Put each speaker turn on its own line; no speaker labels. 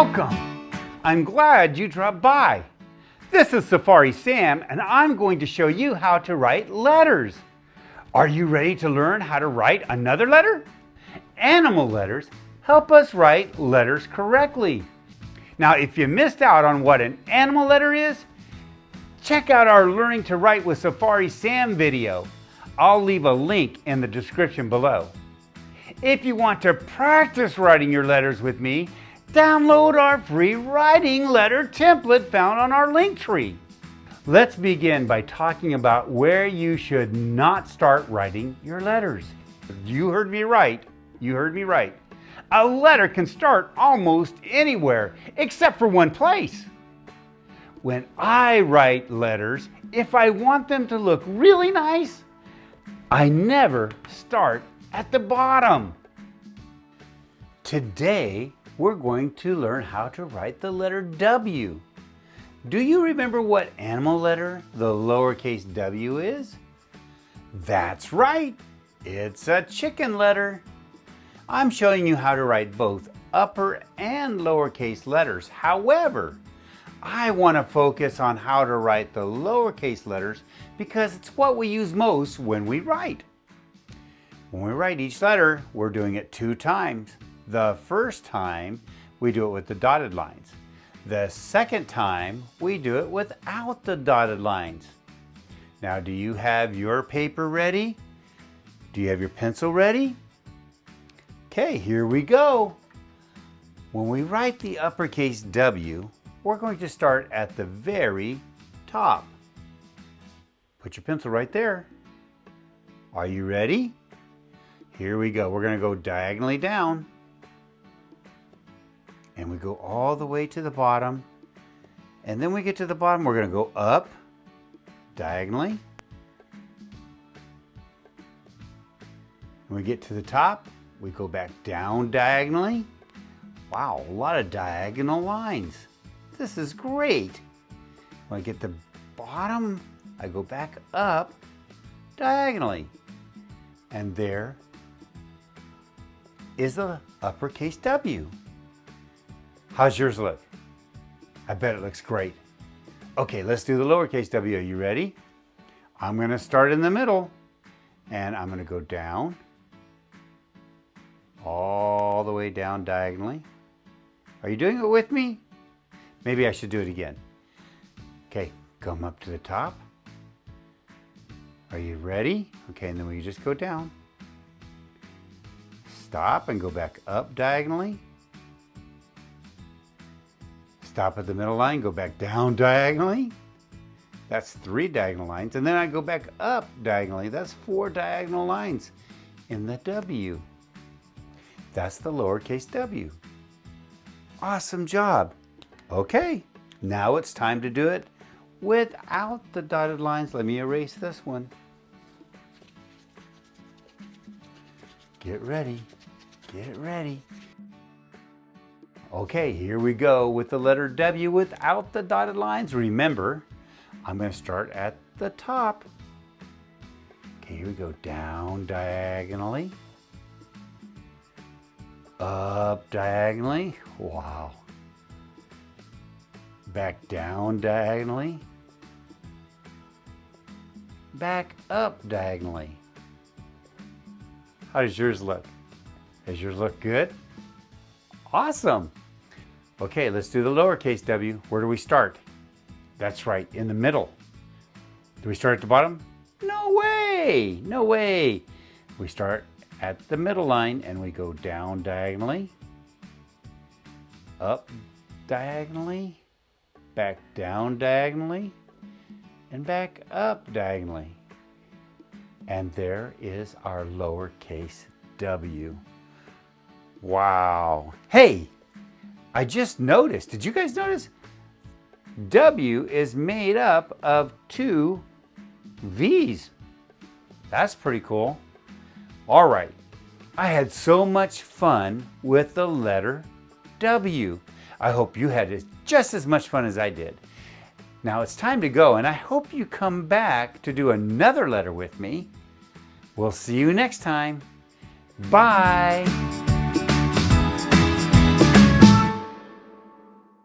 Welcome! I'm glad you dropped by. This is Safari Sam, and I'm going to show you how to write letters. Are you ready to learn how to write another letter? Animal letters help us write letters correctly. Now, if you missed out on what an animal letter is, check out our Learning to Write with Safari Sam video. I'll leave a link in the description below. If you want to practice writing your letters with me, download our free writing letter template found on our link tree. Let's begin by talking about where you should not start writing your letters. You heard me right. You heard me right. A letter can start almost anywhere except for one place. When I write letters, if I want them to look really nice, I never start at the bottom. Today, we're going to learn how to write the letter W. Do you remember what animal letter the lowercase w is? That's right, it's a chicken letter. I'm showing you how to write both upper and lowercase letters. However, I want to focus on how to write the lowercase letters because it's what we use most when we write. When we write each letter, we're doing it 2 times. The first time, we do it with the dotted lines. The second time, we do it without the dotted lines. Now, do you have your paper ready? Do you have your pencil ready? Okay, here we go. When we write the uppercase W, we're going to start at the very top. Put your pencil right there. Are you ready? Here we go. We're going to go diagonally down. And we go all the way to the bottom. And then we get to the bottom, we're going to go up diagonally. When we get to the top, we go back down diagonally. Wow, a lot of diagonal lines. This is great. When I get to the bottom, I go back up diagonally. And there is the uppercase W. How's yours look? I bet it looks great. Okay, let's do the lowercase w. Are you ready? I'm going to start in the middle and I'm going to go down, all the way down diagonally. Are you doing it with me? Maybe I should do it again. Okay, come up to the top. Are you ready? Okay, and then we just go down. Stop and go back up diagonally. Stop at the middle line, go back down diagonally. That's 3 diagonal lines. And then I go back up diagonally. That's 4 diagonal lines in the W. That's the lowercase w. Awesome job. Okay, now it's time to do it without the dotted lines. Let me erase this one. Get ready. Get ready. Okay, here we go with the letter W without the dotted lines. Remember, I'm going to start at the top. Okay, here we go. Down diagonally. Up diagonally. Wow. Back down diagonally. Back up diagonally. How does yours look? Does yours look good? Awesome. Okay, let's do the lowercase w. Where do we start? That's right, in the middle. Do we start at the bottom? No way, no way. We start at the middle line and we go down diagonally, up diagonally, back down diagonally, and back up diagonally. And there is our lowercase w. Wow. Hey, I just noticed. Did you guys notice? W is made up of 2 V's. That's pretty cool. All right. I had so much fun with the letter W. I hope you had just as much fun as I did. Now it's time to go, and I hope you come back to do another letter with me. We'll see you next time. Bye.